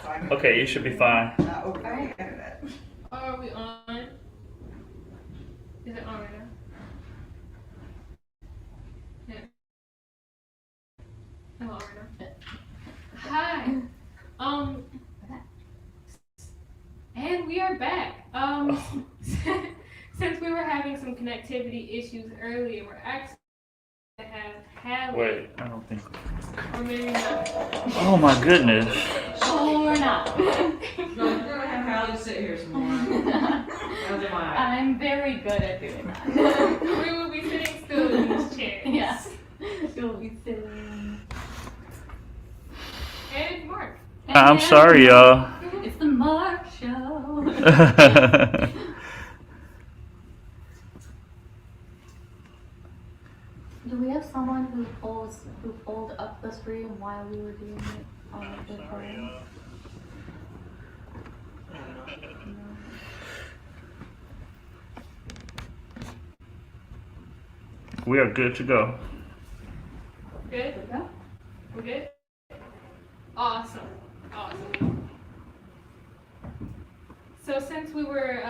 so I can. Okay, you should be fine. Okay, internet. Are we on? Is it on right now? Yeah. Oh, on right now. Hi. Um, and we are back. Oh, Since we were having some connectivity issues earlier, we're actually to have Hallie, wait, I don't think. or maybe not. Oh my goodness. Or not. No, you're gonna have Hallie sit here some more. That's mine. I'm very good at doing that. We will be sitting still in these chairs. Yes. You'll be sitting. And Mark. I'm sorry, y'all. It's the Mark Show. Do we have someone who pulled up the stream while we were doing it on the recording? We are good to go. Good? No? We're good? Awesome. Awesome. So since we were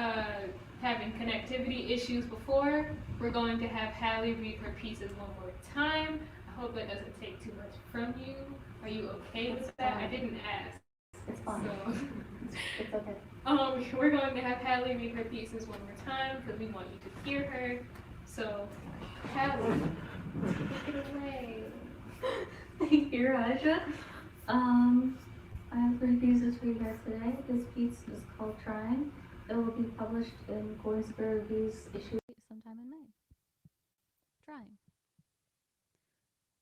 having connectivity issues before, we're going to have Hallie read her pieces one more time. I hope that doesn't take too much from you. Are you okay with that? I didn't ask. It's fine. So, It's okay. we're going to have Hallie read her pieces one more time because we want you to hear her. So, Hallie, take it away. Thank you, Raja. I have 3 pieces for you guys today. This piece is called Trying. It will be published in Golden Spirit Reviews issue sometime in May. Trying.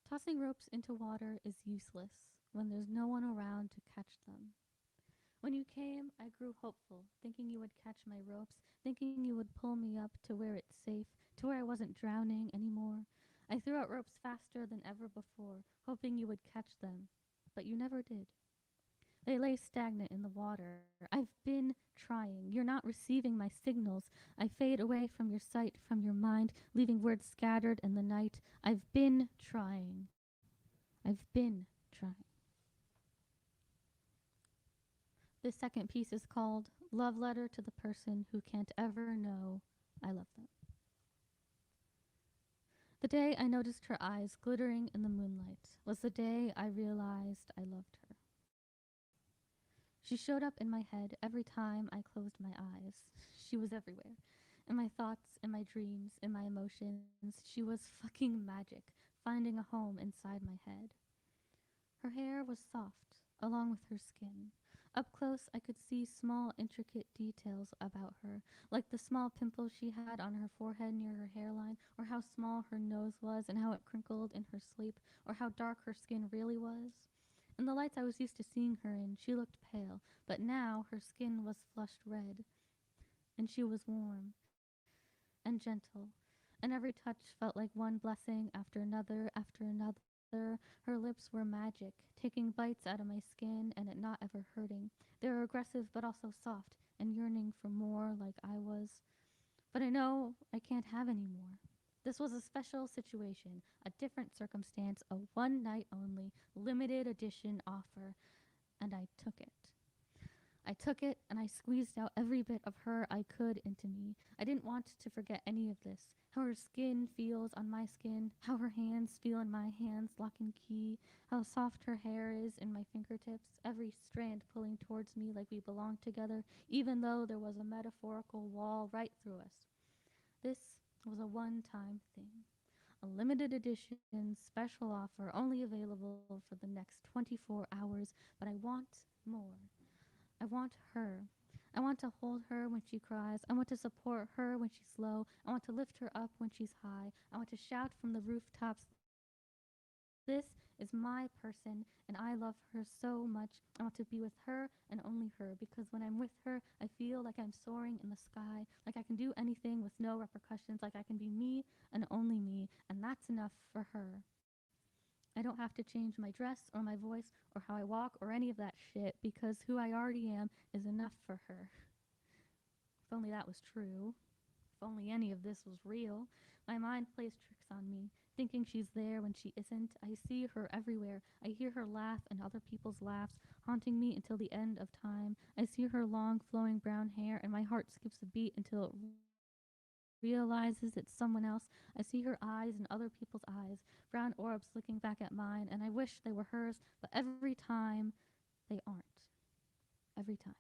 Tossing ropes into water is useless when there's no one around to catch them. When you came, I grew hopeful, thinking you would catch my ropes, thinking you would pull me up to where it's safe, to where I wasn't drowning anymore. I threw out ropes faster than ever before, hoping you would catch them, but you never did. They lay stagnant in the water. I've been trying. You're not receiving my signals. I fade away from your sight, from your mind, leaving words scattered in the night. I've been trying. I've been trying. This second piece is called Love Letter to the Person Who Can't Ever Know I Love Them. The day I noticed her eyes glittering in the moonlight was the day I realized I loved her. She showed up in my head every time I closed my eyes. She was everywhere. In my thoughts, in my dreams, in my emotions. She was fucking magic, finding a home inside my head. Her hair was soft, along with her skin. Up close, I could see small, intricate details about her, like the small pimple she had on her forehead near her hairline, or how small her nose was and how it crinkled in her sleep, or how dark her skin really was. In the lights I was used to seeing her in, she looked pale, but now her skin was flushed red, and she was warm and gentle, and every touch felt like one blessing after another after another. Her lips were magic, taking bites out of my skin and it not ever hurting. They were aggressive but also soft and yearning for more like I was. But I know I can't have any more. This was a special situation, a different circumstance, a one night only, limited edition offer, and I took it. I took it and I squeezed out every bit of her I could into me. I didn't want to forget any of this. How her skin feels on my skin, how her hands feel in my hands, lock and key, how soft her hair is in my fingertips, every strand pulling towards me like we belonged together, even though there was a metaphorical wall right through us. This was a one-time thing. A limited edition special offer only available for the next 24 hours, but I want more. I want her. I want to hold her when she cries. I want to support her when she's low. I want to lift her up when she's high. I want to shout from the rooftops, this is my person, and I love her so much. I want to be with her and only her, because when I'm with her, I feel like I'm soaring in the sky, like I can do anything with no repercussions, like I can be me and only me, and that's enough for her. I don't have to change my dress or my voice or how I walk or any of that shit, because who I already am is enough for her. If only that was true. If only any of this was real. My mind plays tricks on me, thinking she's there when she isn't. I see her everywhere. I hear her laugh and other people's laughs, haunting me until the end of time. I see her long, flowing brown hair, and my heart skips a beat until it realizes it's someone else. I see her eyes and other people's eyes, brown orbs looking back at mine, and I wish they were hers, but every time they aren't. Every time.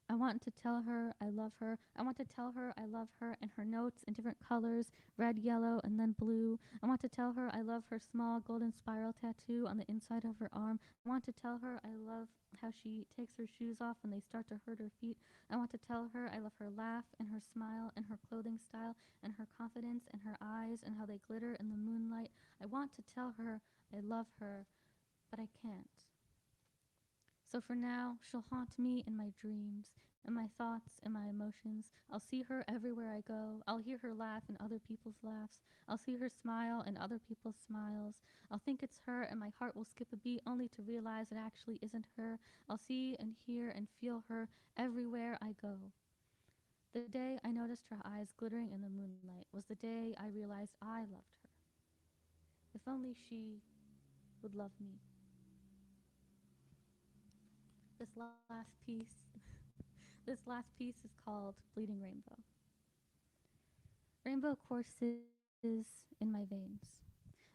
I want to tell her I love her. I want to tell her I love her and her notes in different colors, red, yellow, and then blue. I want to tell her I love her small golden spiral tattoo on the inside of her arm. I want to tell her I love how she takes her shoes off when they start to hurt her feet. I want to tell her I love her laugh and her smile and her clothing style and her confidence and her eyes and how they glitter in the moonlight. I want to tell her I love her, but I can't. So for now, she'll haunt me in my dreams, in my thoughts, in my emotions. I'll see her everywhere I go. I'll hear her laugh in other people's laughs. I'll see her smile in other people's smiles. I'll think it's her, and my heart will skip a beat only to realize it actually isn't her. I'll see and hear and feel her everywhere I go. The day I noticed her eyes glittering in the moonlight was the day I realized I loved her. If only she would love me. This last piece, this last piece is called Bleeding Rainbow. Rainbow courses in my veins.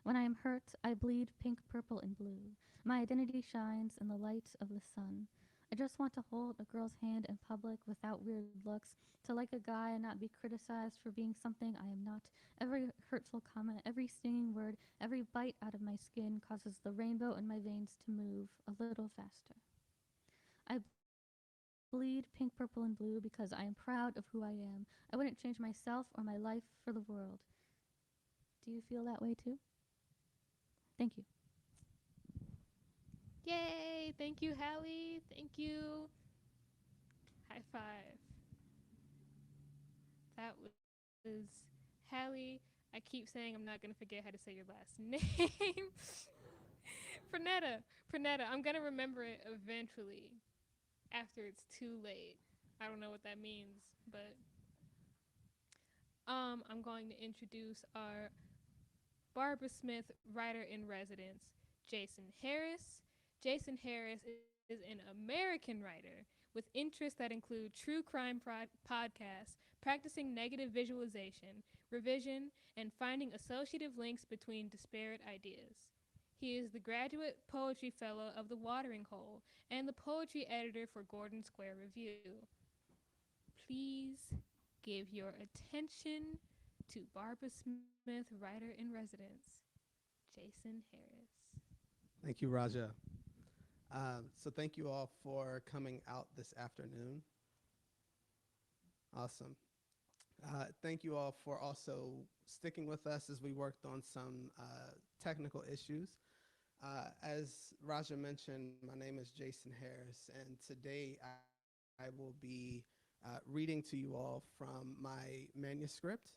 When I am hurt, I bleed pink, purple, and blue. My identity shines in the light of the sun. I just want to hold a girl's hand in public without weird looks, to like a guy and not be criticized for being something I am not. Every hurtful comment, every stinging word, every bite out of my skin causes the rainbow in my veins to move a little faster. I bleed pink, purple, and blue because I am proud of who I am. I wouldn't change myself or my life for the world. Do you feel that way too? Thank you. Yay! Thank you, Hallie. Thank you. High five. That was Hallie. I keep saying I'm not gonna forget how to say your last name. Pranetta. Pranetta. I'm gonna remember it eventually. After it's too late. I don't know what that means, but I'm going to introduce our Barbara Smith writer in residence, Jason Harris. Jason Harris is an American writer with interests that include true crime podcasts, practicing negative visualization, revision, and finding associative links between disparate ideas. He is the graduate poetry fellow of The Watering Hole and the poetry editor for Gordon Square Review. Please give your attention to Barbara Smith, writer in residence, Jason Harris. Thank you, Raja. So thank you all for coming out this afternoon. Awesome. Thank you all for also sticking with us as we worked on some technical issues. As Raja mentioned, my name is Jason Harris, and today I will be reading to you all from my manuscript.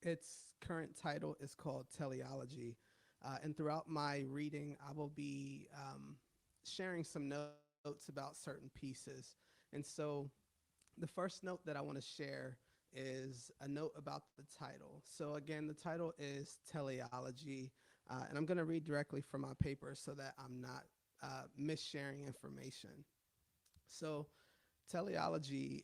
Its current title is called Teleology, and throughout my reading, I will be sharing some notes about certain pieces. And so the first note that I want to share is a note about the title. So again, the title is Teleology, and I'm going to read directly from my paper so that I'm not missharing information. So teleology,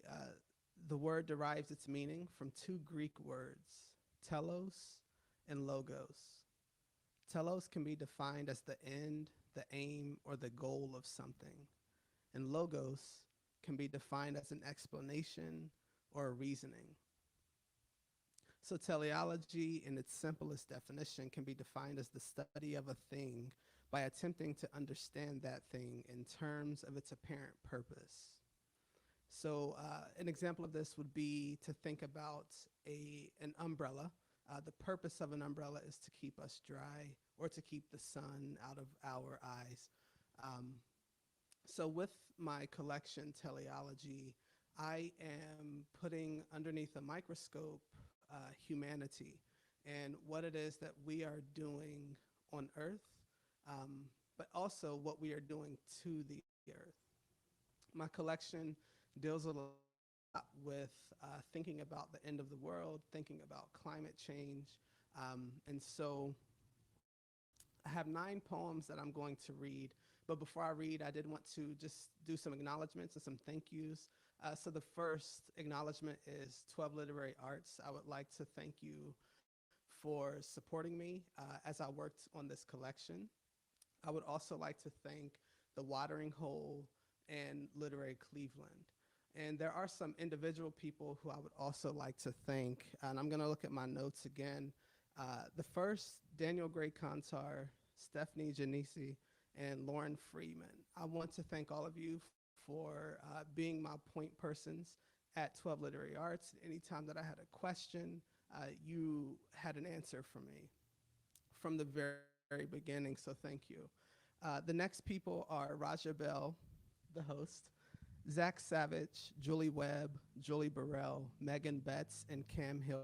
the word derives its meaning from two Greek words, telos and logos. Telos can be defined as the end, the aim, or the goal of something. And logos can be defined as an explanation or a reasoning. So teleology, in its simplest definition, can be defined as the study of a thing by attempting to understand that thing in terms of its apparent purpose. So an example of this would be to think about an umbrella. The purpose of an umbrella is to keep us dry or to keep the sun out of our eyes. So with my collection, Teleology, I am putting underneath a microscope humanity and what it is that we are doing on Earth, but also what we are doing to the Earth. My collection deals a lot with thinking about the end of the world, thinking about climate change, And so I have 9 poems that I'm going to read. But before I read, I did want to just do some acknowledgments and some thank yous. So the first acknowledgement is 12 Literary Arts. I would like to thank you for supporting me as I worked on this collection. I would also like to thank the Watering Hole and Literary Cleveland. And there are some individual people who I would also like to thank. And I'm going to look at my notes again. The first, Daniel Gray Contar, Stephanie Janisi, and Lauren Freeman. I want to thank all of you for being my point persons at 12 Literary Arts. Anytime that I had a question, you had an answer for me from the very beginning, so thank you. The next people are Raja Bell, the host, Zach Savage, Julie Webb, Julie Burrell, Megan Betts, and Cam Hill.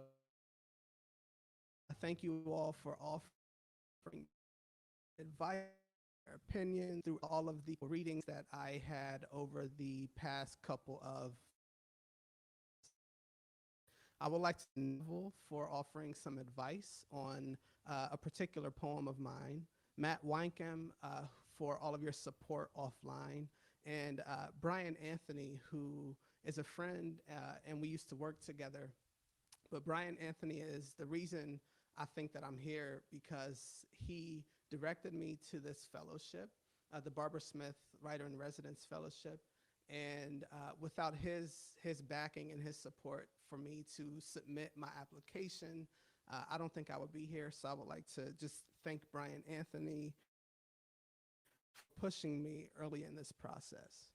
Thank you all for offering advice, opinion through all of the readings that I had over the past couple of. I would like to Neville for offering some advice on a particular poem of mine, Matt Wynkham for all of your support offline, and Brian Anthony, who is a friend and we used to work together. But Brian Anthony is the reason I think that I'm here, because he directed me to this fellowship, the Barbara Smith Writer in Residence Fellowship. And without his backing and his support for me to submit my application, I don't think I would be here. So I would like to just thank Brian Anthony for pushing me early in this process.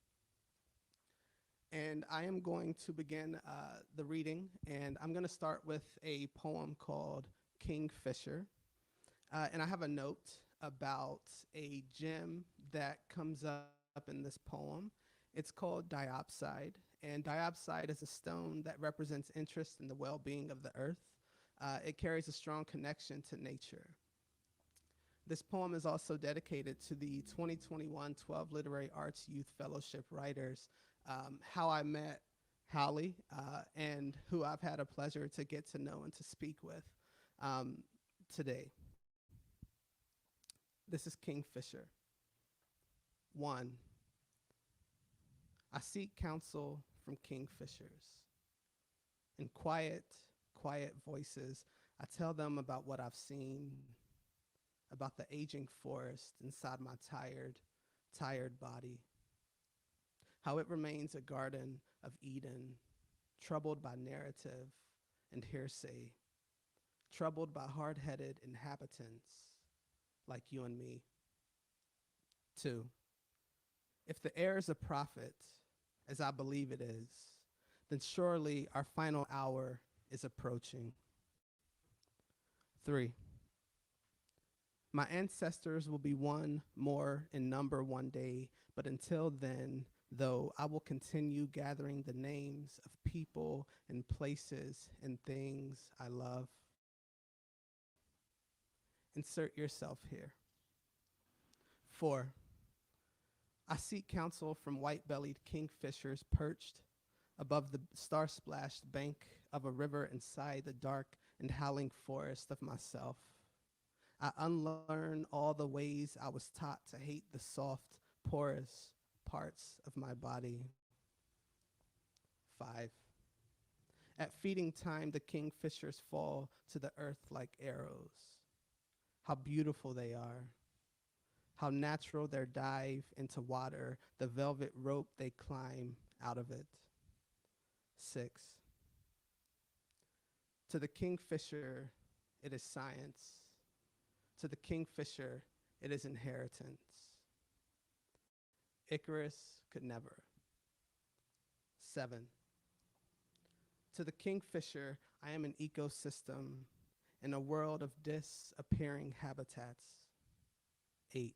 And I am going to begin the reading, and I'm going to start with a poem called Kingfisher. And I have a note about a gem that comes up in this poem. It's called diopside, and diopside is a stone that represents interest in the well-being of the earth. It carries a strong connection to nature. This poem is also dedicated to the 2021 12 Literary Arts Youth Fellowship writers, how I met Hallie, and who I've had a pleasure to get to know and to speak with today. This is Kingfisher. 1. I seek counsel from kingfishers. In quiet, quiet voices, I tell them about what I've seen, about the aging forest inside my tired body, how it remains a garden of Eden, troubled by narrative and hearsay, troubled by hard-headed inhabitants like you and me. 2. If the air is a prophet, as I believe it is, then surely our final hour is approaching. 3. My ancestors will be one more in number one day, but until then, though, I will continue gathering the names of people and places and things I love. Insert yourself here. 4. I seek counsel from white-bellied kingfishers perched above the star-splashed bank of a river inside the dark and howling forest of myself. I unlearn all the ways I was taught to hate the soft, porous parts of my body. 5. At feeding time, the kingfishers fall to the earth like arrows. How beautiful they are. How natural their dive into water, the velvet rope they climb out of it. 6. To the kingfisher, it is science. To the kingfisher, it is inheritance. Icarus could never. 7. To the kingfisher, I am an ecosystem in a world of disappearing habitats. 8.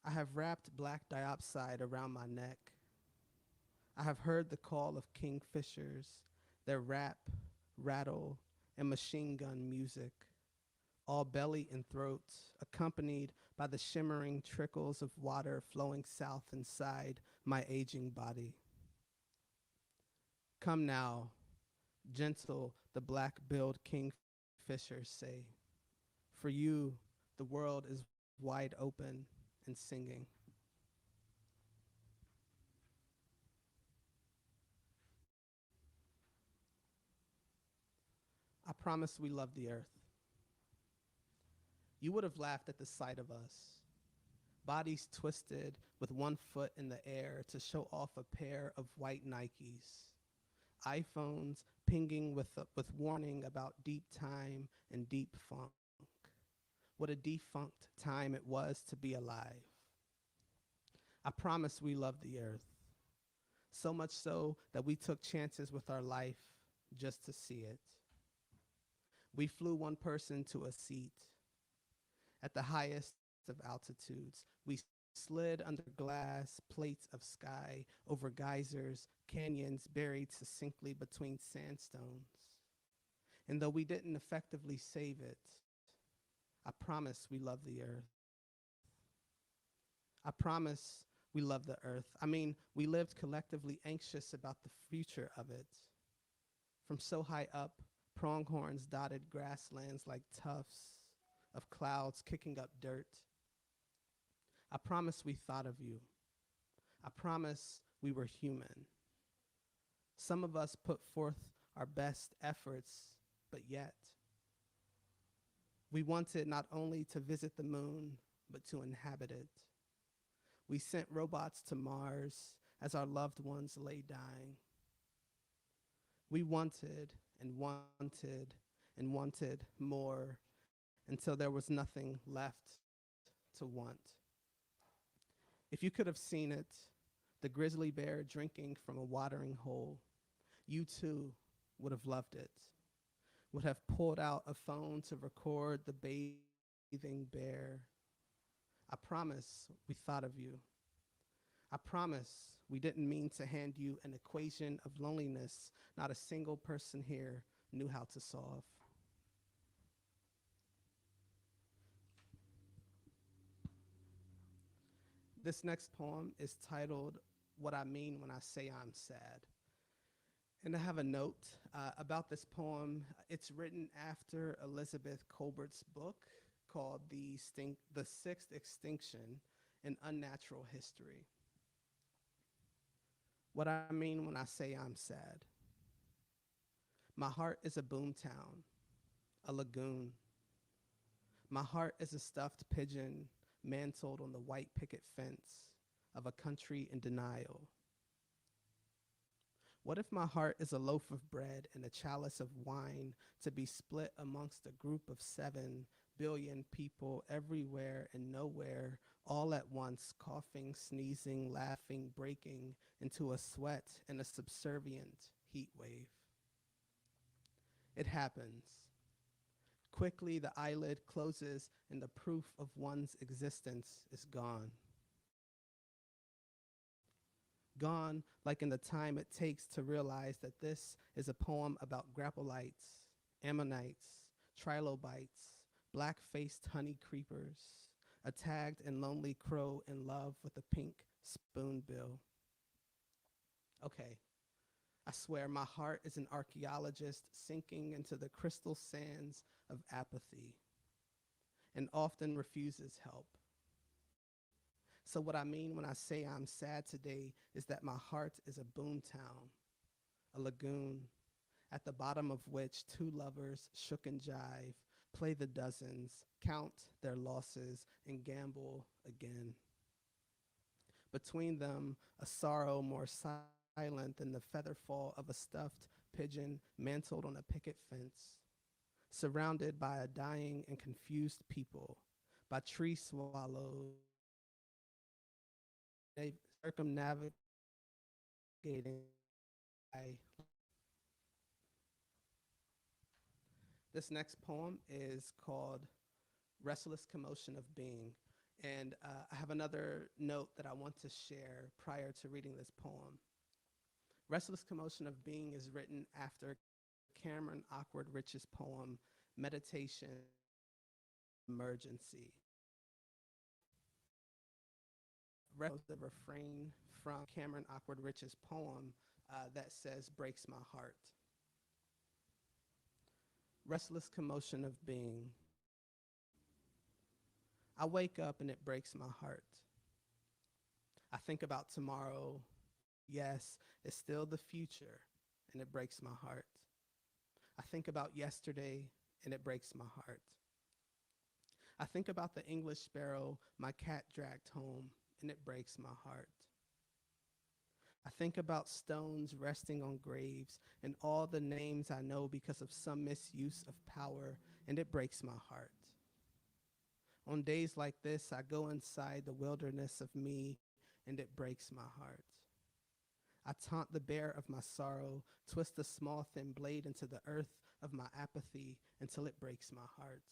I have wrapped black diopside around my neck. I have heard the call of kingfishers, their rap, rattle, and machine gun music, all belly and throat, accompanied by the shimmering trickles of water flowing south inside my aging body. Come now, gentle, the black-billed kingfisher fishers say, for you, the world is wide open and singing. I promise we love the earth. You would have laughed at the sight of us, bodies twisted with one foot in the air to show off a pair of white Nikes, iPhones pinging with warning about deep time and deep funk. What a defunct time it was to be alive. I promise we love the earth, so much so that we took chances with our life just to see it. We flew one person to a seat. At the highest of altitudes, we slid under glass plates of sky, over geysers, canyons buried succinctly between sandstones. And though we didn't effectively save it, I promise we love the earth. I promise we love the earth. I mean, we lived collectively anxious about the future of it. From so high up, pronghorns dotted grasslands like tufts of clouds kicking up dirt. I promise we thought of you. I promise we were human. Some of us put forth our best efforts, but yet we wanted not only to visit the moon, but to inhabit it. We sent robots to Mars as our loved ones lay dying. We wanted and wanted and wanted more until there was nothing left to want. If you could have seen it, the grizzly bear drinking from a watering hole, you too would have loved it, would have pulled out a phone to record the bathing bear. I promise we thought of you. I promise we didn't mean to hand you an equation of loneliness not a single person here knew how to solve. This next poem is titled What I Mean When I Say I'm Sad. And I have a note about this poem. It's written after Elizabeth Kolbert's book called The Sixth Extinction, An Unnatural History. What I mean when I say I'm sad. My heart is a boomtown, a lagoon. My heart is a stuffed pigeon mantled on the white picket fence of a country in denial. What if my heart is a loaf of bread and a chalice of wine to be split amongst a group of 7 billion people everywhere and nowhere, all at once, coughing, sneezing, laughing, breaking into a sweat and a subservient heat wave? It happens. Quickly, the eyelid closes and the proof of one's existence is gone. Gone like in the time it takes to realize that this is a poem about grappolites, ammonites, trilobites, black-faced honey creepers, a tagged and lonely crow in love with a pink spoonbill. Okay, I swear my heart is an archaeologist sinking into the crystal sands of apathy and often refuses help. So what I mean when I say I'm sad today is that my heart is a boomtown, a lagoon, at the bottom of which 2 lovers shook and jive, play the dozens, count their losses, and gamble again. Between them, a sorrow more silent than the feather fall of a stuffed pigeon mantled on a picket fence, surrounded by a dying and confused people, by tree swallows, they circumnavigating. This next poem is called Restless Commotion of Being. And I have another note that I want to share prior to reading this poem. Restless Commotion of Being is written after Cameron Awkward Rich's poem, Meditation Emergency. The refrain from Cameron Awkward Rich's poem that says, breaks my heart. restless commotion of being. I wake up and it breaks my heart. I think about tomorrow. Yes, it's still the future, and it breaks my heart. I think about yesterday, and it breaks my heart. I think about the English sparrow my cat dragged home, and it breaks my heart. I think about stones resting on graves and all the names I know because of some misuse of power, and it breaks my heart. On days like this, I go inside the wilderness of me, and it breaks my heart. I taunt the bear of my sorrow, twist the small thin blade into the earth of my apathy until it breaks my heart.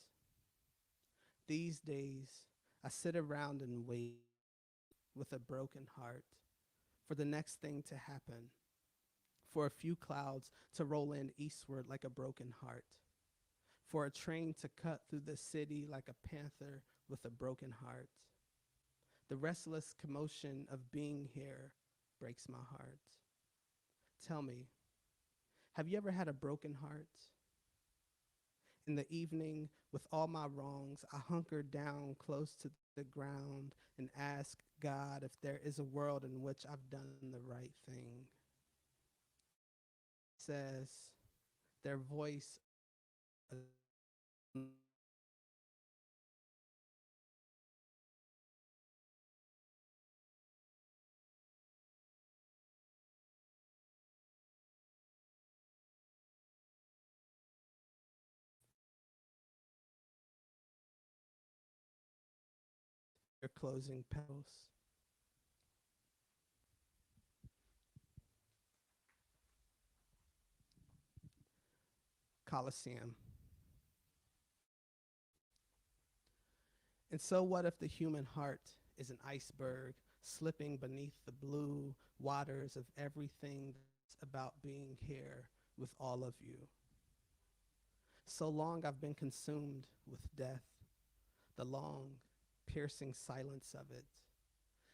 These days, I sit around and wait with a broken heart for the next thing to happen, for a few clouds to roll in eastward like a broken heart, for a train to cut through the city like a panther with a broken heart. The restless commotion of being here breaks my heart. Tell me, have you ever had a broken heart? In the evening, with all my wrongs, I hunker down close to the ground and ask God if there is a world in which I've done the right thing. Says their voice their closing petals. Colosseum. And so what if the human heart is an iceberg slipping beneath the blue waters of everything that's about being here with all of you? So long I've been consumed with death, the long, piercing silence of it,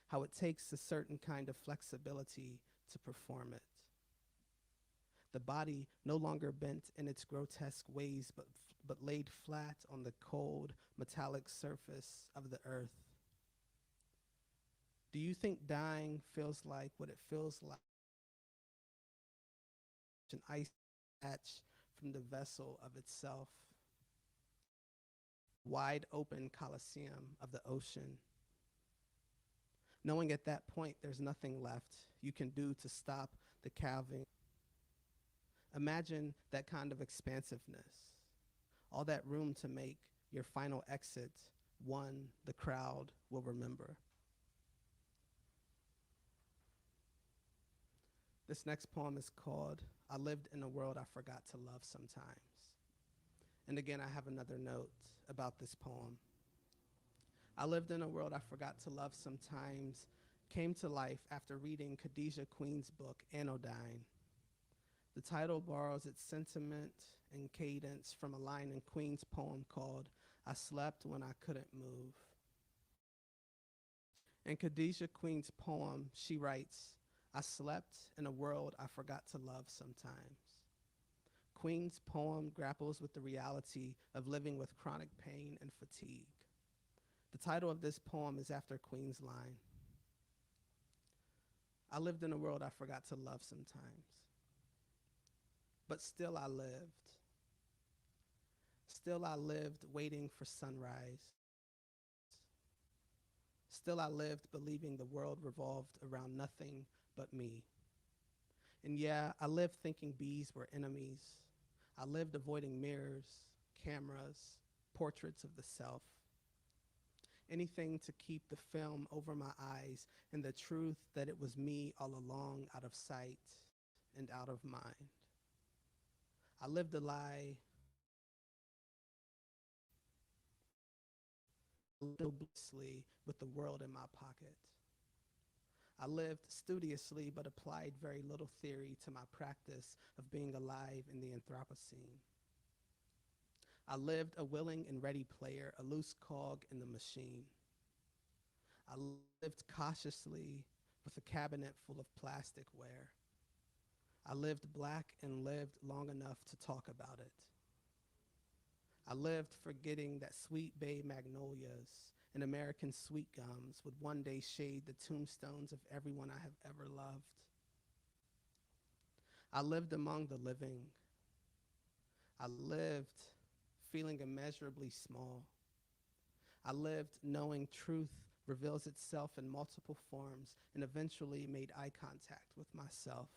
how it takes a certain kind of flexibility to perform it. The body no longer bent in its grotesque ways, but laid flat on the cold, metallic surface of the earth. Do you think dying feels like what it feels like? An ice patch from the vessel of itself. Wide open coliseum of the ocean. Knowing at that point there's nothing left you can do to stop the calving. Imagine that kind of expansiveness, all that room to make your final exit one the crowd will remember. This next poem is called I Lived in a World I Forgot to Love Sometimes. And again, I have another note about this poem. I lived in a world I forgot to love sometimes, came to life after reading Khadijah Queen's book, Anodyne. The title borrows its sentiment and cadence from a line in Queen's poem called I Slept When I Couldn't Move. In Khadijah Queen's poem, she writes, I slept in a world I forgot to love sometimes. Queen's poem grapples with the reality of living with chronic pain and fatigue. The title of this poem is after Queen's line. I lived in a world I forgot to love sometimes. But still I lived. Still I lived waiting for sunrise. Still I lived believing the world revolved around nothing but me. And yeah, I lived thinking bees were enemies. I lived avoiding mirrors, cameras, portraits of the self. Anything to keep the film over my eyes and the truth that it was me all along, out of sight and out of mind. I lived a lie blissfully with the world in my pocket. I lived studiously but applied very little theory to my practice of being alive in the Anthropocene. I lived a willing and ready player, a loose cog in the machine. I lived cautiously with a cabinet full of plasticware. I lived black and lived long enough to talk about it. I lived forgetting that sweet bay magnolias and American sweet gums would one day shade the tombstones of everyone I have ever loved. I lived among the living. I lived feeling immeasurably small. I lived knowing truth reveals itself in multiple forms and eventually made eye contact with myself.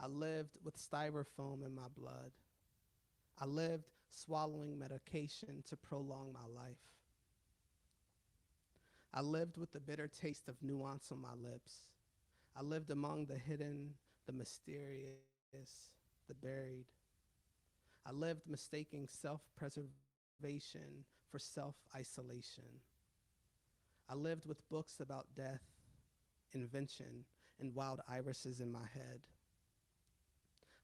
I lived with styrofoam in my blood. I lived swallowing medication to prolong my life. I lived with the bitter taste of nuance on my lips. I lived among the hidden, the mysterious, the buried. I lived mistaking self-preservation for self-isolation. I lived with books about death, invention, and wild irises in my head.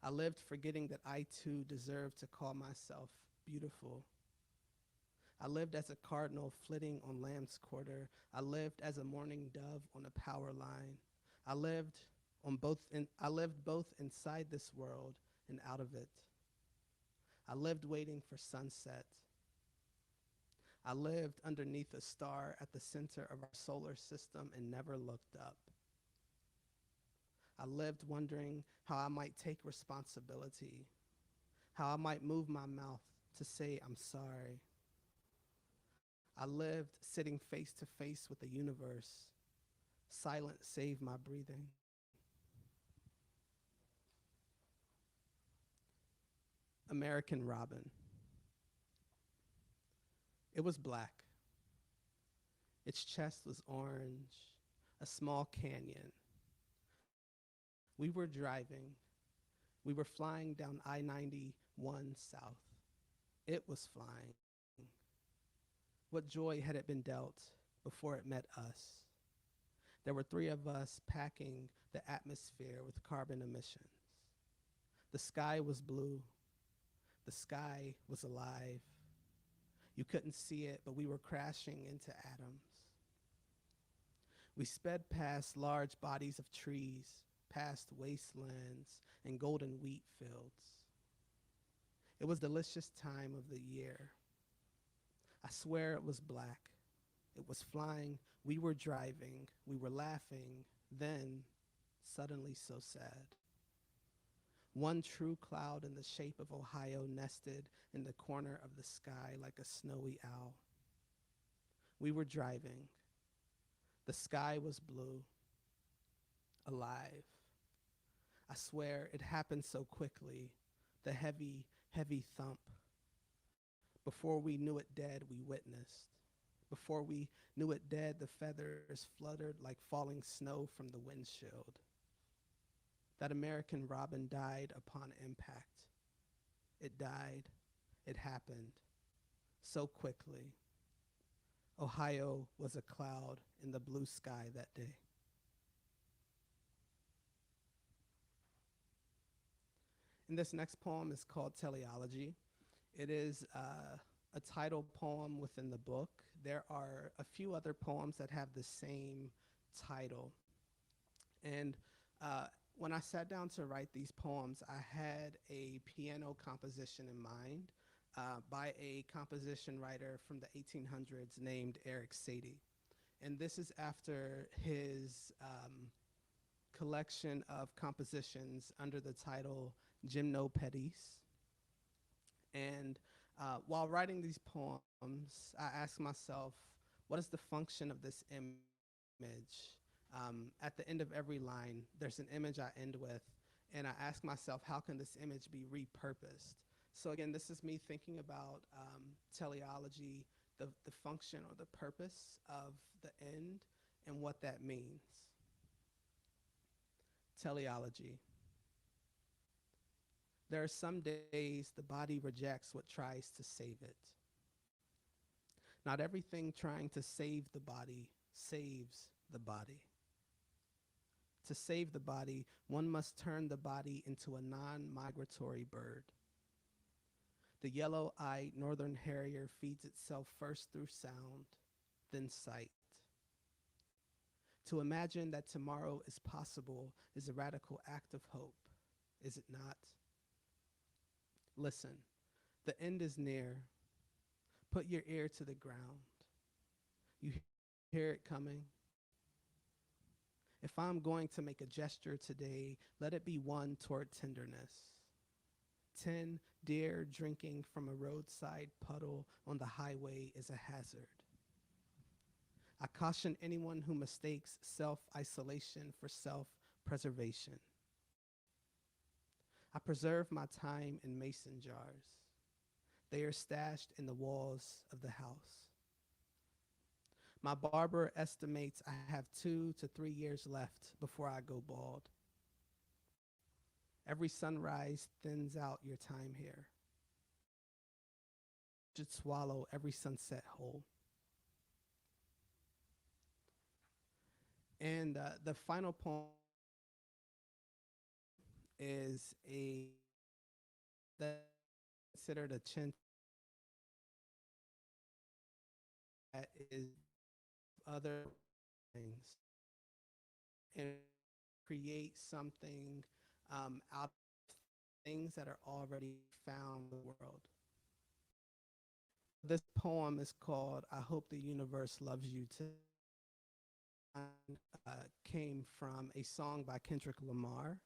I lived forgetting that I too deserved to call myself beautiful. I lived as a cardinal flitting on lamb's quarter. I lived as a mourning dove on a power line. I lived both inside this world and out of it. I lived waiting for sunset. I lived underneath a star at the center of our solar system and never looked up. I lived wondering how I might take responsibility, how I might move my mouth to say I'm sorry. I lived sitting face to face with the universe. Silence saved my breathing. American Robin. It was black. Its chest was orange, a small canyon. We were driving. We were flying down I-91 south. It was flying. What joy had it been dealt before it met us? There were 3 of us packing the atmosphere with carbon emissions. The sky was blue. The sky was alive. You couldn't see it, but we were crashing into atoms. We sped past large bodies of trees, past wastelands and golden wheat fields. It was a delicious time of the year. I swear it was black. It was flying. We were driving. We were laughing. Then, suddenly so sad. One true cloud in the shape of Ohio nested in the corner of the sky like a snowy owl. We were driving. The sky was blue, alive. I swear it happened so quickly, the heavy, heavy thump. Before we knew it dead, we witnessed. Before we knew it dead, the feathers fluttered like falling snow from the windshield. That American robin died upon impact. It died. It happened so quickly. Ohio was a cloud in the blue sky that day. And this next poem is called Teleology. It is a title poem within the book. There are a few other poems that have the same title. And when I sat down to write these poems, I had a piano composition in mind by a composition writer from the 1800s named Eric Satie. And this is after his collection of compositions under the title Gymnopédies. And while writing these poems, I asked myself, what is the function of this image? At the end of every line, there's an image I end with, and I ask myself, how can this image be repurposed? So again, this is me thinking about teleology, the function or the purpose of the end and what that means. Teleology. There are some days the body rejects what tries to save it. Not everything trying to save the body saves the body. To save the body, one must turn the body into a non-migratory bird. The yellow-eyed northern harrier feeds itself first through sound, then sight. To imagine that tomorrow is possible is a radical act of hope, is it not? Listen, The end is near. Put your ear to the ground. You hear it coming. If I'm going to make a gesture today, let it be one toward tenderness. 10 deer drinking from a roadside puddle on the highway is a hazard. I caution anyone who mistakes self-isolation for self-preservation. I preserve my time in mason jars. They are stashed in the walls of the house. My barber estimates I have 2 to 3 years left before I go bald. Every sunrise thins out your time here. You should swallow every sunset whole. And the final poem is that considered a chant that is other things and create something out of things that are already found in the world. This poem is called I Hope the Universe Loves You Too. Came from a song by Kendrick Lamar.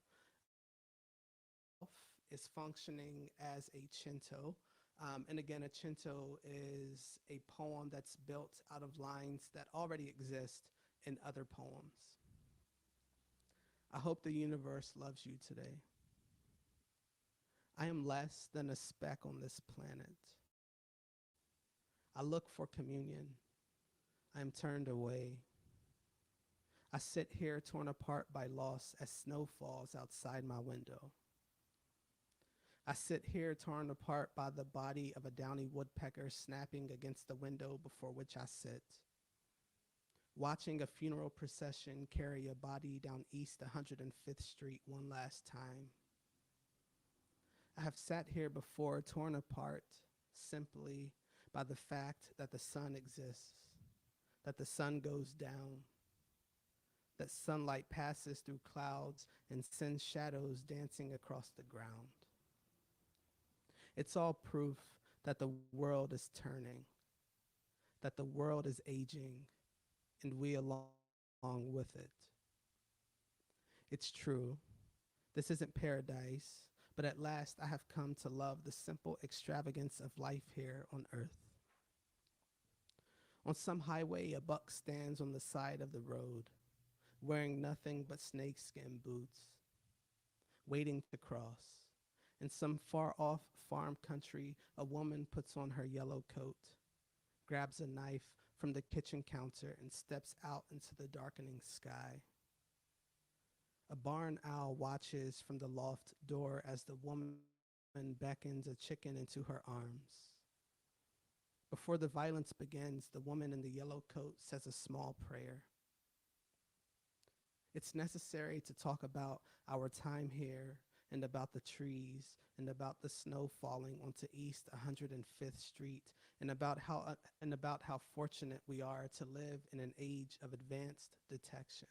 Is functioning as a cento. And again, a cento is a poem that's built out of lines that already exist in other poems. I hope the universe loves you today. I am less than a speck on this planet. I look for communion. I am turned away. I sit here torn apart by loss as snow falls outside my window. I sit here torn apart by the body of a downy woodpecker snapping against the window before which I sit. Watching a funeral procession carry a body down East 105th Street one last time. I have sat here before torn apart simply by the fact that the sun exists, that the sun goes down, that sunlight passes through clouds and sends shadows dancing across the ground. It's all proof that the world is turning, that the world is aging, and we along with it. It's true. This isn't paradise, but at last I have come to love the simple extravagance of life here on earth. On some highway, a buck stands on the side of the road, wearing nothing but snakeskin boots, waiting to cross. In some far-off farm country, a woman puts on her yellow coat, grabs a knife from the kitchen counter, and steps out into the darkening sky. A barn owl watches from the loft door as the woman beckons a chicken into her arms. Before the violence begins, the woman in the yellow coat says a small prayer. It's necessary to talk about our time here and about the trees and about the snow falling onto East 105th Street and about how fortunate we are to live in an age of advanced detection.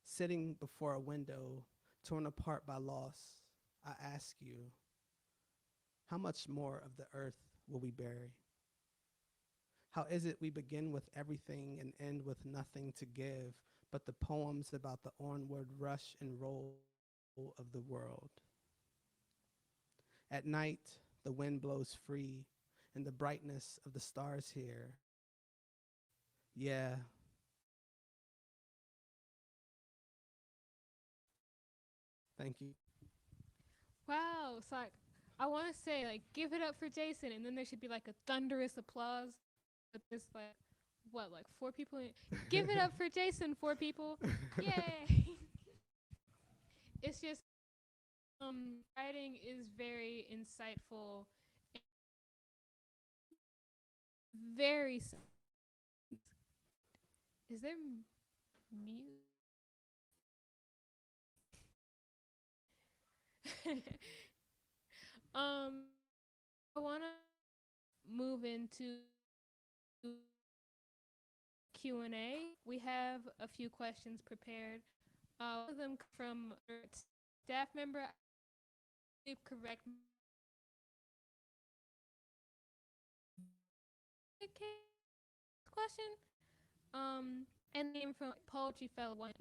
Sitting before a window, torn apart by loss, I ask you, how much more of the earth will we bury? How is it we begin with everything and end with nothing to give but the poems about the onward rush and roll of the world? At night, the wind blows free and the brightness of the stars here. Yeah. Thank you. Wow. So I want to say, like, give it up for Jason, and then there should be like a thunderous applause. But there's like 4 people. Give it up for Jason, 4 people. Yay. It's just writing is very insightful, very. Is there mute? I want to move into Q&A. We have a few questions prepared. One of them from a staff member. Correct question. And name from Poetry Fell One.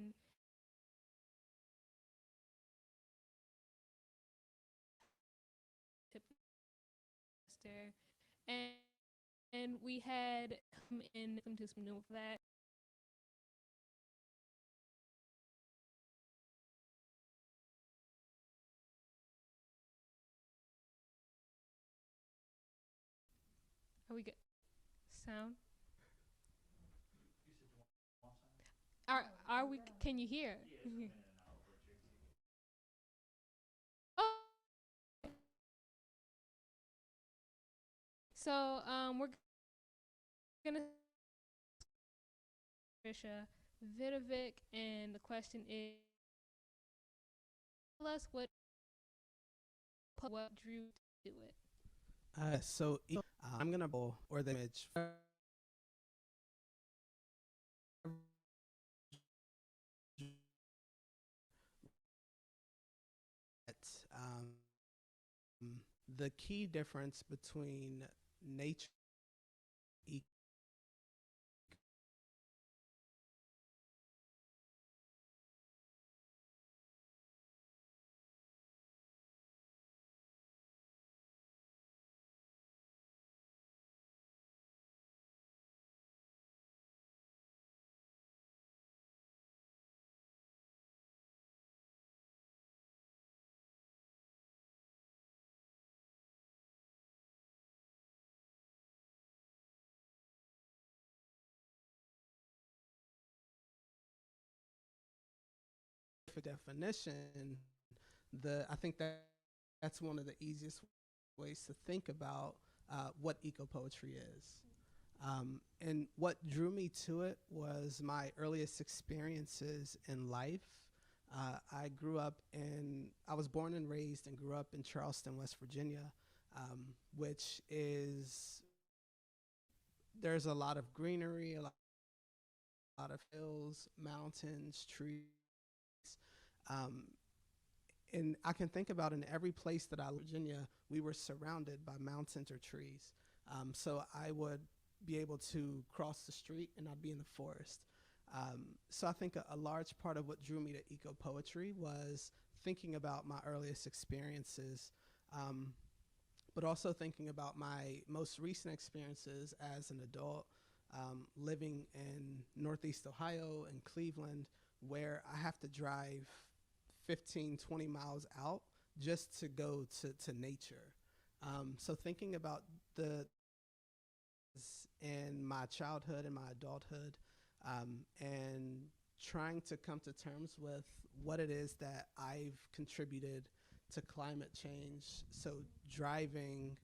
And we had come in to some new for that. Are we good? Sound? Are we? Can you hear? Oh. So we're gonna Trisha Vidovic, and the question is, tell us what drew to it. I'm gonna or the image. The key difference between nature definition, I think that's one of the easiest ways to think about what eco-poetry is. And what drew me to it was my earliest experiences in life. I was born and raised and grew up in Charleston, West Virginia, which is, there's a lot of greenery, a lot of hills, mountains, trees. And I can think about in every place that I lived in Virginia, we were surrounded by mountains or trees. So I would be able to cross the street and I'd be in the forest. So I think a large part of what drew me to eco-poetry was thinking about my earliest experiences, but also thinking about my most recent experiences as an adult, living in Northeast Ohio and Cleveland, where I have to drive 15, 20 miles out just to go to nature. So thinking about in my childhood and my adulthood, and trying to come to terms with what it is that I've contributed to climate change. So driving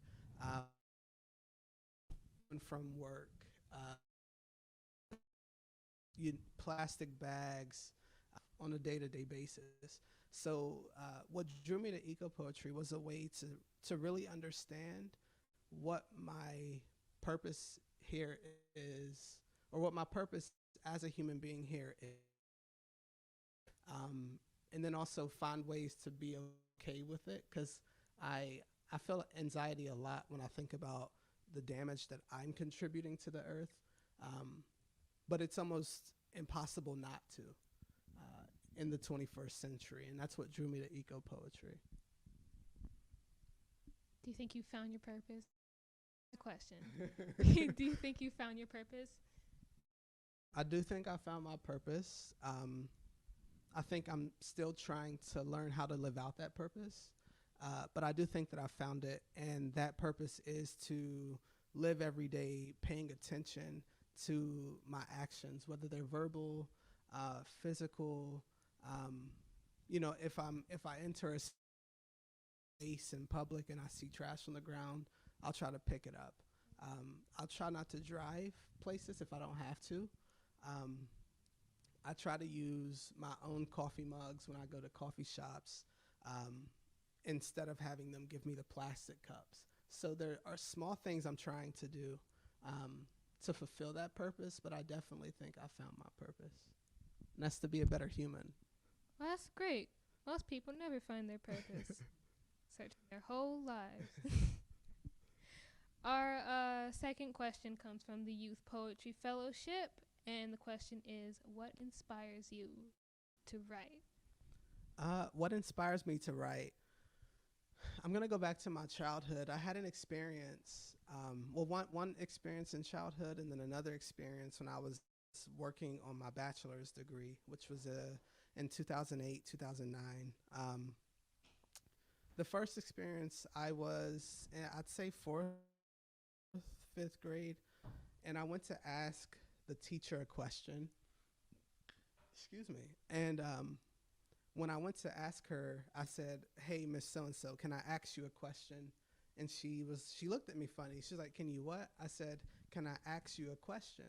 from work, plastic bags on a day-to-day basis. So what drew me to eco-poetry was a way to really understand what my purpose here is, or what my purpose as a human being here is. And then also find ways to be okay with it, because I feel anxiety a lot when I think about the damage that I'm contributing to the earth. But it's almost impossible not to in the 21st century, and that's what drew me to eco-poetry. Do you think you found your purpose? Question. Do you think you found your purpose? I do think I found my purpose. I think I'm still trying to learn how to live out that purpose, but I do think that I found it, and that purpose is to live every day paying attention to my actions, whether they're verbal, physical. If I enter a space in public and I see trash on the ground, I'll try to pick it up. I'll try not to drive places if I don't have to. I try to use my own coffee mugs when I go to coffee shops, instead of having them give me the plastic cups. So there are small things I'm trying to do to fulfill that purpose, but I definitely think I found my purpose. And that's to be a better human. Well, that's great. Most people never find their purpose. Searching their whole lives. Our second question comes from the Youth Poetry Fellowship, and the question is, what inspires you to write? What inspires me to write? I'm going to go back to my childhood. I had an experience, one experience in childhood and then another experience when I was working on my bachelor's degree, which was in 2008, 2009. The first experience, I was, I'd say fourth, fifth grade, and I went to ask the teacher a question. Excuse me. And when I went to ask her, I said, "Hey, Miss So-and-so, can I ask you a question?" And she looked at me funny. She's like, "Can you what?" I said, "Can I ask you a question?"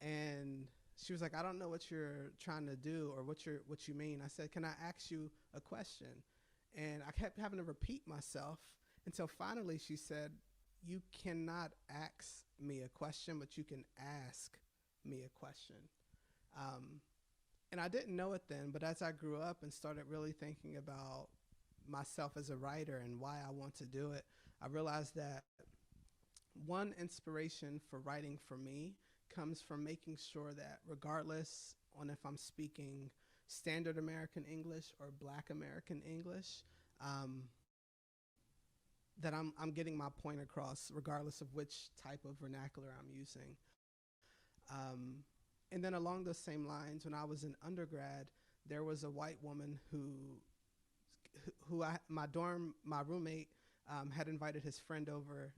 And she was like, "I don't know what you're trying to do or what you mean." I said, "Can I ask you a question?" And I kept having to repeat myself until finally she said, "You cannot ask me a question, but you can ask me a question." And I didn't know it then, but as I grew up and started really thinking about myself as a writer and why I want to do it, I realized that one inspiration for writing for me comes from making sure that regardless on if I'm speaking standard American English or Black American English, that I'm getting my point across regardless of which type of vernacular I'm using. And then along those same lines, when I was in undergrad, there was a white woman my roommate had invited his friend over,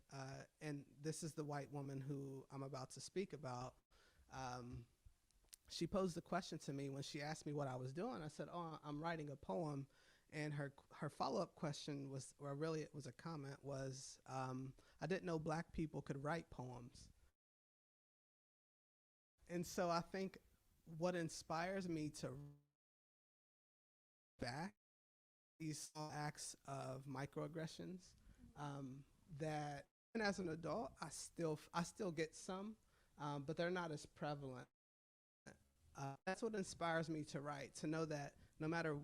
and this is the white woman who I'm about to speak about. She posed a question to me when she asked me what I was doing. I said, "Oh, I'm writing a poem." And her follow-up question was, or really it was a comment, was, I didn't know Black people could write poems. And so I think what inspires me to back these small acts of microaggressions, that and as an adult I still get some, but they're not as prevalent. That's what inspires me to write, to know that no matter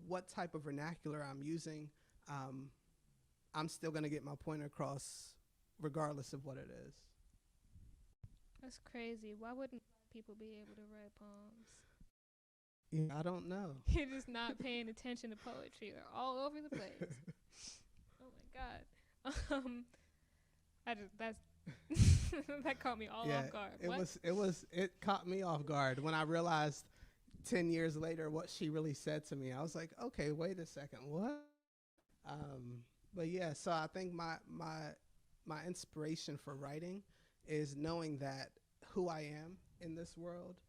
what type of vernacular I'm using, I'm still going to get my point across regardless of what it is. That's crazy. Why wouldn't people be able to write poems? Yeah, I don't know. You're just not paying attention to poetry. They're all over the place. Oh my God. That's that caught me all off guard. It caught me off guard when I realized 10 years later what she really said to me. I was like, okay, wait a second, what? But yeah, so I think my inspiration for writing is knowing that who I am in this world,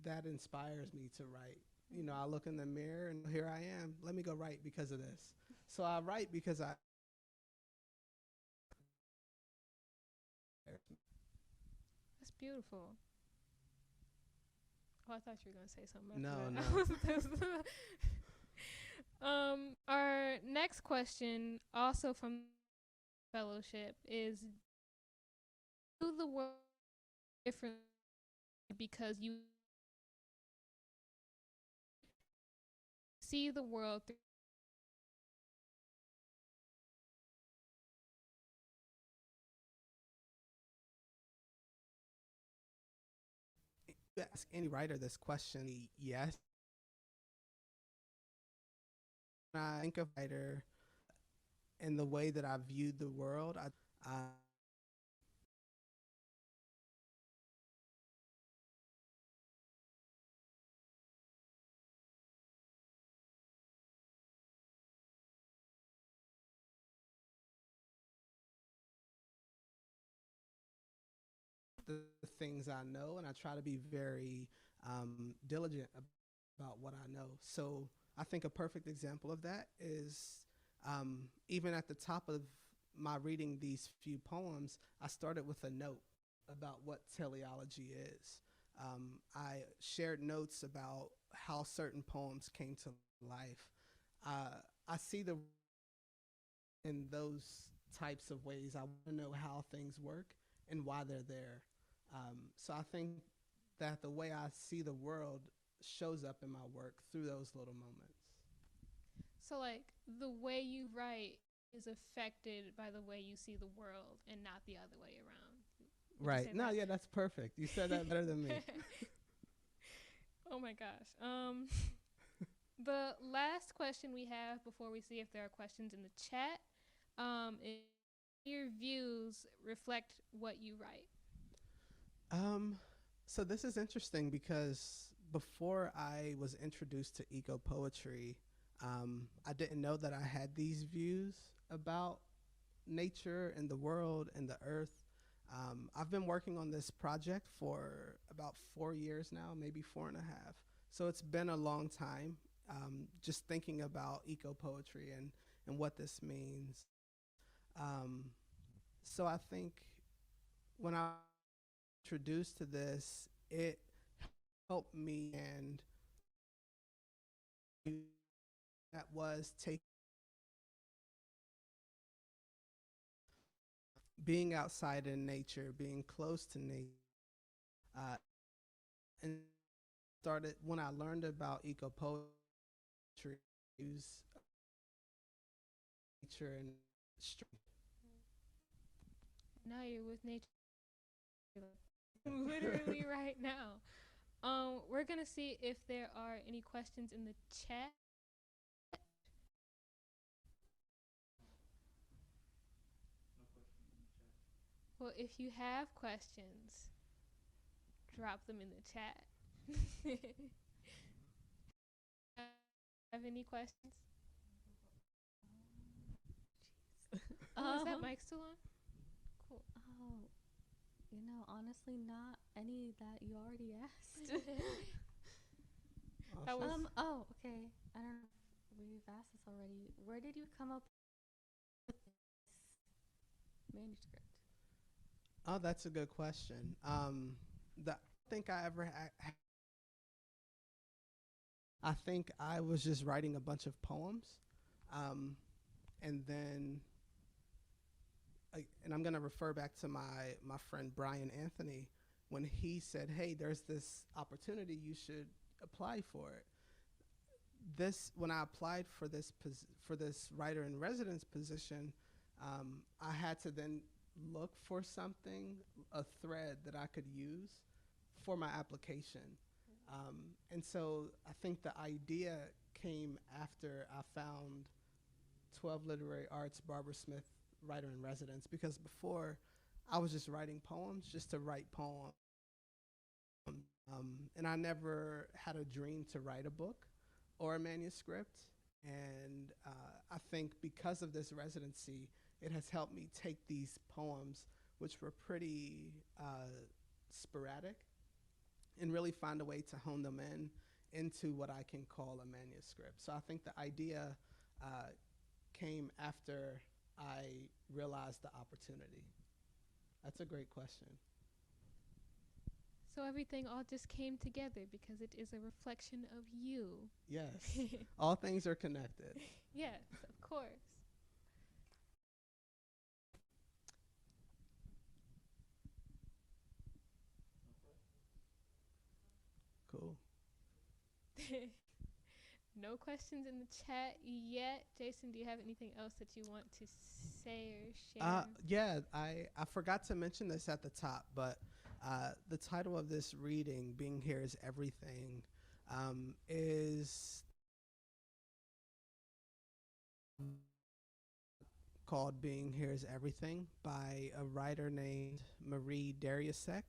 that inspires me to write. You know, I look in the mirror and here I am. Let me go write because of this. So I write because That's beautiful. Oh, I thought you were gonna say something. No. Our next question, also from fellowship, is: do the world different because you see the world through? Ask any writer this question, yes. When I think of writer and the way that I viewed the world, the things I know, and I try to be very diligent about what I know. So I think a perfect example of that is even at the top of my reading these few poems, I started with a note about what teleology is. I shared notes about how certain poems came to life. I see the in those types of ways. I want to know how things work and why they're there. So I think that the way I see the world shows up in my work through those little moments. So, like, the way you write is affected by the way you see the world and not the other way around. Would you Right. say No, that? yeah, that's perfect. You said that better than me. Oh my gosh. The last question we have before we see if there are questions in the chat, is your views reflect what you write? So this is interesting because before I was introduced to eco poetry, I didn't know that I had these views about nature and the world and the earth. I've been working on this project for about 4 years now, maybe 4.5. So it's been a long time, just thinking about eco poetry and what this means. So I think when I was introduced to this, it helped me, and that was being outside in nature, being close to nature, uh, and started when I learned about eco poetry, use nature and strength. Now you're with nature literally right now. We're gonna see if there are any questions in the chat. Well, if you have questions, drop them in the chat. Have any questions? Oh, is that mic still on? Cool. Oh, honestly, not any that you already asked. That was Oh, okay. I don't know if we've asked this already. Where did you come up with this manuscript? Oh, that's a good question. I think I ever I think I was just writing a bunch of poems, and then, and I'm gonna refer back to my friend Brian Anthony when he said, "Hey, there's this opportunity. You should apply for it." When I applied for this writer in residence position, I had to then look for something, a thread that I could use for my application. And so I think the idea came after I found 12 Literary Arts Barbara Smith writer in residence, because before I was just writing poems just to write poems. And I never had a dream to write a book or a manuscript. And I think because of this residency, it has helped me take these poems, which were pretty sporadic, and really find a way to hone them into what I can call a manuscript. So I think the idea came after I realized the opportunity. That's a great question. so everything all just came together because it is a reflection of you. Yes, all things are connected. Yes, of course. Cool. No questions in the chat yet. Jason, do you have anything else that you want to say or share? Yeah, I forgot to mention this at the top, but the title of this reading, Being Here is Everything, is called Being Here is Everything by a writer named Marie Dariussec.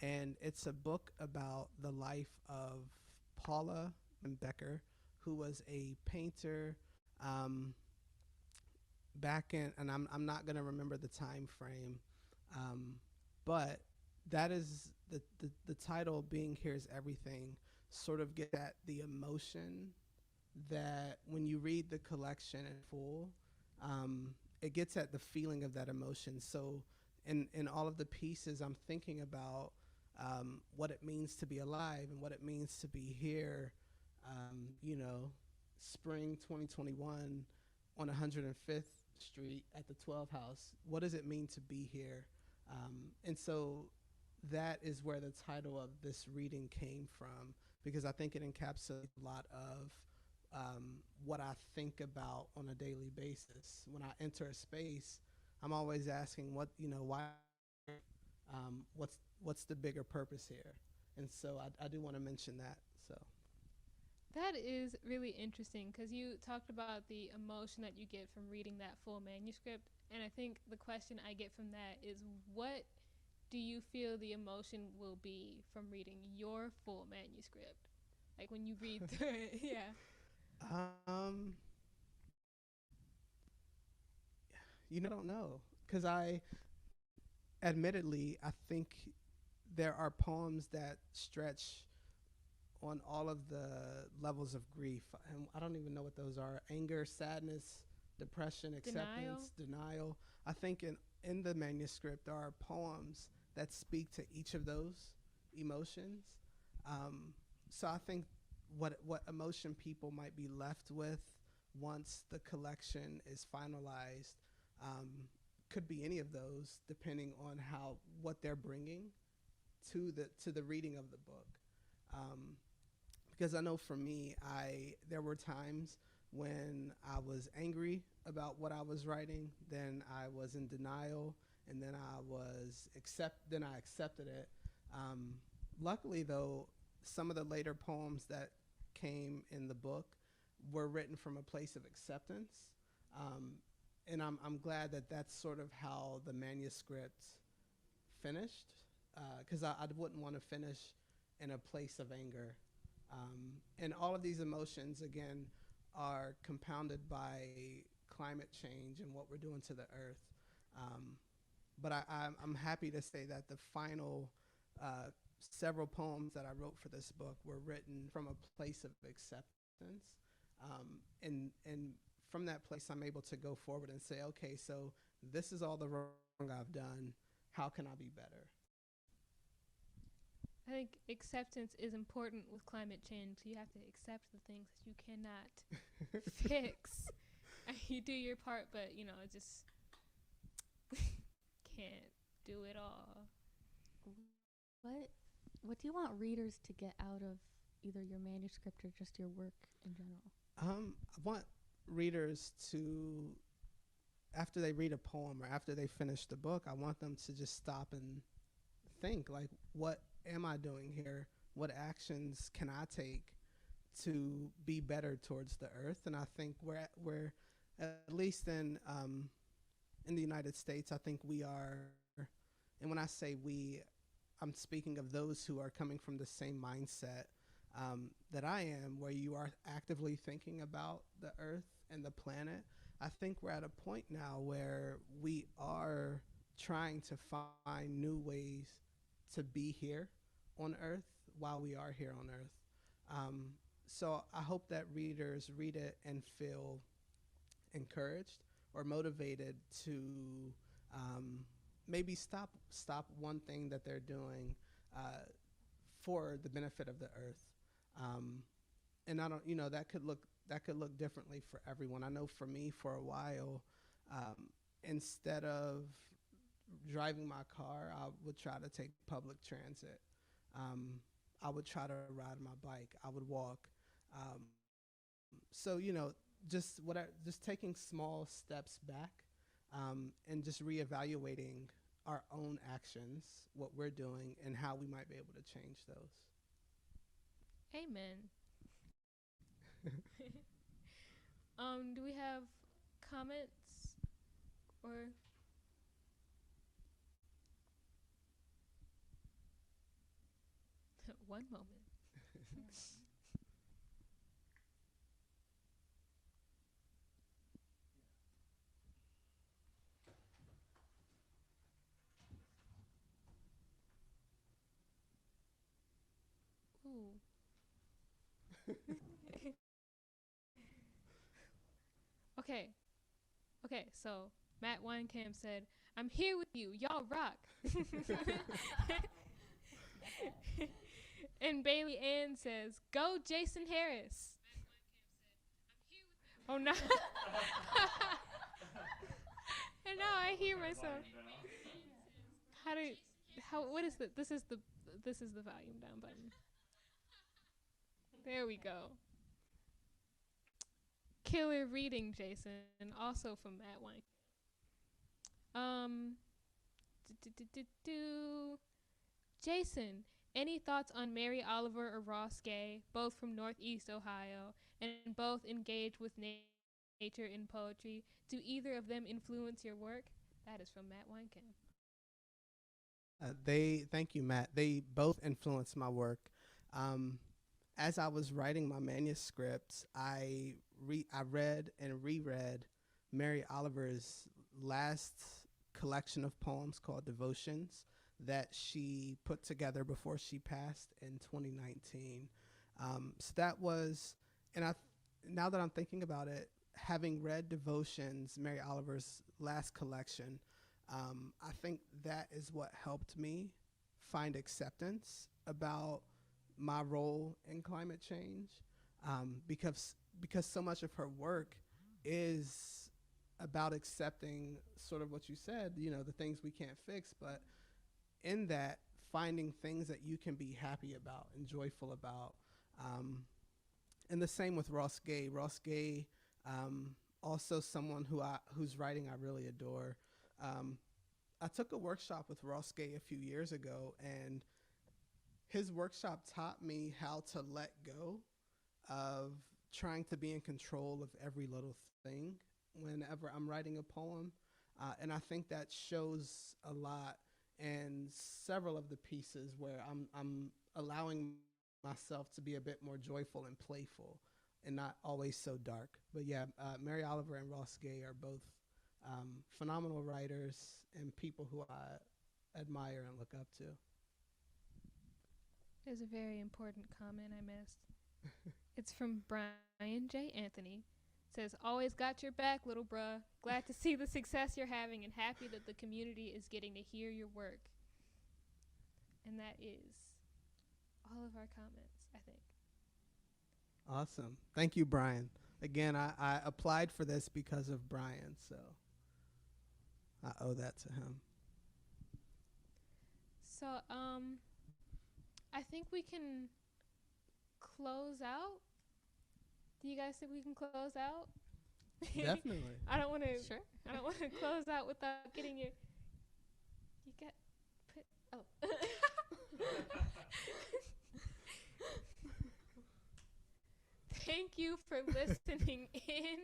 And it's a book about the life of Paula Becker, who was a painter back in, and I'm not going to remember the time frame, but that is the title, Being Here is Everything, sort of get at the emotion that when you read the collection in full, it gets at the feeling of that emotion. So in all of the pieces, I'm thinking about what it means to be alive and what it means to be here, spring 2021 on 105th Street at the 12 House. What does it mean to be here? And so that is where the title of this reading came from, because I think it encapsulates a lot of what I think about on a daily basis. When I enter a space, I'm always asking why, what's the bigger purpose here? And so I do want to mention that. So That is really interesting because you talked about the emotion that you get from reading that full manuscript. And I think the question I get from that is, what do you feel the emotion will be from reading your full manuscript? Like when you read through it, yeah. I don't know, because admittedly, I think there are poems that stretch on all of the levels of grief. And I don't even know what those are: anger, sadness, depression, acceptance, denial. I think in the manuscript there are poems that speak to each of those emotions. So I think what emotion people might be left with once the collection is finalized um, could be any of those, depending on what they're bringing to the reading of the book. Because I know for me, there were times when I was angry about what I was writing, then I was in denial, and then I accepted it. Luckily, though, some of the later poems that came in the book were written from a place of acceptance, and I'm glad that that's sort of how the manuscript finished, because I wouldn't want to finish in a place of anger. And all of these emotions, again, are compounded by climate change and what we're doing to the earth. But I'm happy to say that the final several poems that I wrote for this book were written from a place of acceptance. And from that place, I'm able to go forward and say, okay, so this is all the wrong I've done. How can I be better? I think acceptance is important with climate change. You have to accept the things that you cannot fix. You do your part, but it just can't do it all. What do you want readers to get out of either your manuscript or just your work in general? I want readers to, after they read a poem or after they finish the book, I want them to just stop and think, like, what am I doing here? What actions can I take to be better towards the earth? And I think we're at least in the United States, I think we are, and when I say we, I'm speaking of those who are coming from the same mindset that I am, where you are actively thinking about the earth and the planet. I think we're at a point now where we are trying to find new ways to be here on earth while we are here on earth. So I hope that readers read it and feel encouraged or motivated to maybe stop one thing that they're doing for the benefit of the earth. And I don't, that could look differently for everyone. I know for me, for a while, instead of driving my car, I would try to take public transit. I would try to ride my bike. I would walk. So just taking small steps back, and just reevaluating our own actions, what we're doing, and how we might be able to change those. Amen. Do we have comments or? One moment. Ooh. Okay, so Matt Weinkamp said, "I'm here with you. Y'all rock." And Bailey Ann says, "Go Jason Harris." Oh no. And now I hear myself. What is this is the volume down button. There we go. killer reading, Jason. Also from Matt Wank. Jason, any thoughts on Mary Oliver or Ross Gay, both from Northeast Ohio, and both engage with nature in poetry? Do either of them influence your work? That is from Matt Weinkamp. Thank you, Matt. They both influenced my work. As I was writing my manuscript, I read and reread Mary Oliver's last collection of poems called Devotions that she put together before she passed in 2019. So that was, and now that I'm thinking about it, having read Devotions, Mary Oliver's last collection, I think that is what helped me find acceptance about my role in climate change, because so much of her work is about accepting sort of what you said, the things we can't fix, but in that, finding things that you can be happy about and joyful about. And the same with Ross Gay. Ross Gay, also someone whose writing I really adore. I took a workshop with Ross Gay a few years ago, and his workshop taught me how to let go of trying to be in control of every little thing whenever I'm writing a poem. And I think that shows a lot in several of the pieces where I'm allowing myself to be a bit more joyful and playful and not always so dark. But yeah, Mary Oliver and Ross Gay are both phenomenal writers and people who I admire and look up to. There's a very important comment I missed. It's from Brian J. Anthony. It says, always got your back, little bruh. Glad to see the success you're having and happy that the community is getting to hear your work. And that is all of our comments, I think. Awesome. Thank you, Brian. Again, I applied for this because of Brian, so I owe that to him. So, I think we can close out. Do you guys think we can close out? Definitely. I don't want to. Sure. I don't want to close out without getting your. You get put. Oh. Thank you for listening in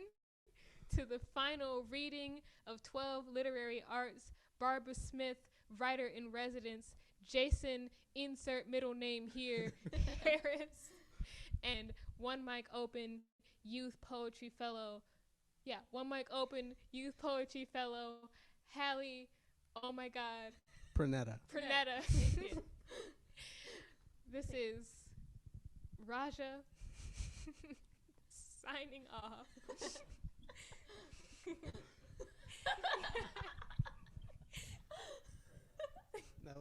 to the final reading of 12 Literary Arts. Barbara Smith, writer in residence. Jason, insert middle name here, Harris. And One Mic Open, Youth Poetry Fellow. Yeah, One Mic Open, Youth Poetry Fellow, Hallie, oh my God. Pranetta. This is Raja signing off.